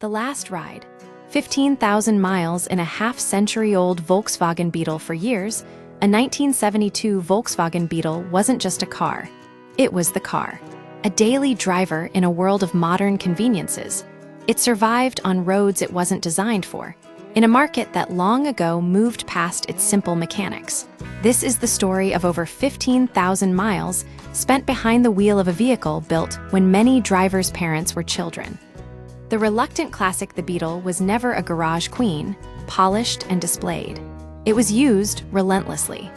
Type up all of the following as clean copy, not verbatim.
The Last Ride. 15,000 miles in a half-century-old Volkswagen Beetle. For years, a 1972 Volkswagen Beetle wasn't just a car. It was the car. A daily driver in a world of modern conveniences. It survived on roads it wasn't designed for, in a market that long ago moved past its simple mechanics. This is the story of over 15,000 miles spent behind the wheel of a vehicle built when many drivers' parents were children. The reluctant classic, the Beetle, was never a garage queen, polished and displayed. It was used relentlessly.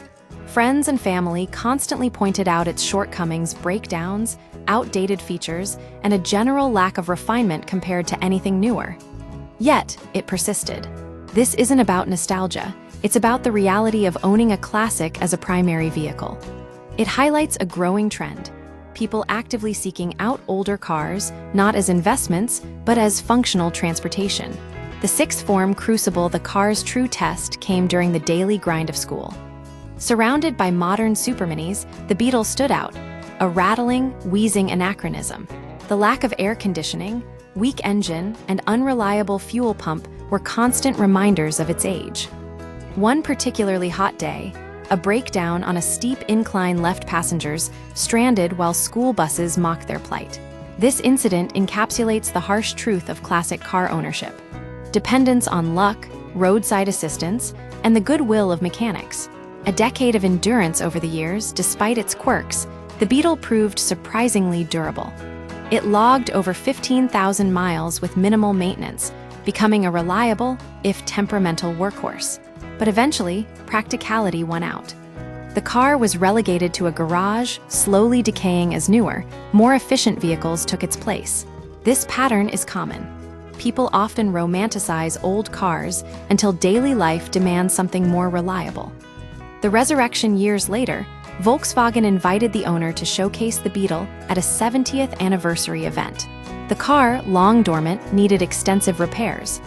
Friends and family constantly pointed out its shortcomings, breakdowns, outdated features, and a general lack of refinement compared to anything newer. Yet, it persisted. This isn't about nostalgia, it's about the reality of owning a classic as a primary vehicle. It highlights a growing trend. People actively seeking out older cars, not as investments, but as functional transportation. The sixth form crucible, the car's true test, came during the daily grind of school. Surrounded by modern superminis, the Beetle stood out, a rattling, wheezing anachronism. The lack of air conditioning, weak engine, and unreliable fuel pump were constant reminders of its age. One particularly hot day, a breakdown on a steep incline left passengers stranded while school buses mocked their plight. This incident encapsulates the harsh truth of classic car ownership. Dependence on luck, roadside assistance, and the goodwill of mechanics. A decade of endurance over the years, despite its quirks, the Beetle proved surprisingly durable. It logged over 15,000 miles with minimal maintenance, becoming a reliable, if temperamental, workhorse. But eventually, practicality won out. The car was relegated to a garage, slowly decaying as newer, more efficient vehicles took its place. This pattern is common. People often romanticize old cars until daily life demands something more reliable. The resurrection years later, Volkswagen invited the owner to showcase the Beetle at a 70th anniversary event. The car, long dormant, needed extensive repairs.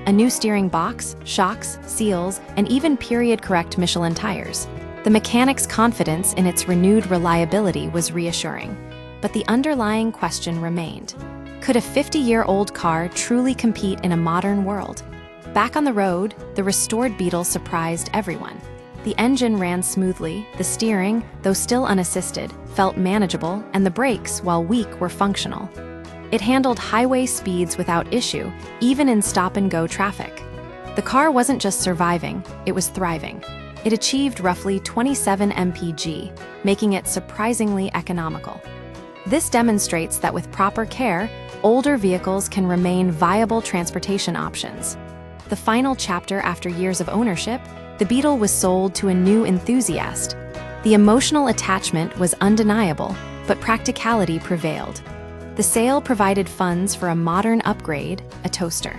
A new steering box, shocks, seals, and even period-correct Michelin tires. The mechanic's confidence in its renewed reliability was reassuring. But the underlying question remained. Could a 50-year-old car truly compete in a modern world? Back on the road, the restored Beetle surprised everyone. The engine ran smoothly, the steering, though still unassisted, felt manageable, and the brakes, while weak, were functional. It handled highway speeds without issue, even in stop-and-go traffic. The car wasn't just surviving, it was thriving. It achieved roughly 27 mpg, making it surprisingly economical. This demonstrates that with proper care, older vehicles can remain viable transportation options. The final chapter, after years of ownership, the Beetle was sold to a new enthusiast. The emotional attachment was undeniable, but practicality prevailed. The sale provided funds for a modern upgrade, a toaster.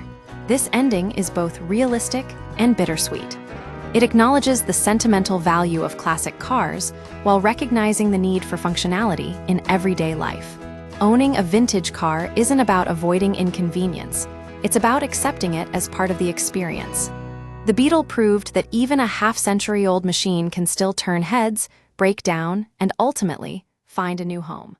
This ending is both realistic and bittersweet. It acknowledges the sentimental value of classic cars while recognizing the need for functionality in everyday life. Owning a vintage car isn't about avoiding inconvenience. It's about accepting it as part of the experience. The Beetle proved that even a half-century-old machine can still turn heads, break down, and ultimately find a new home.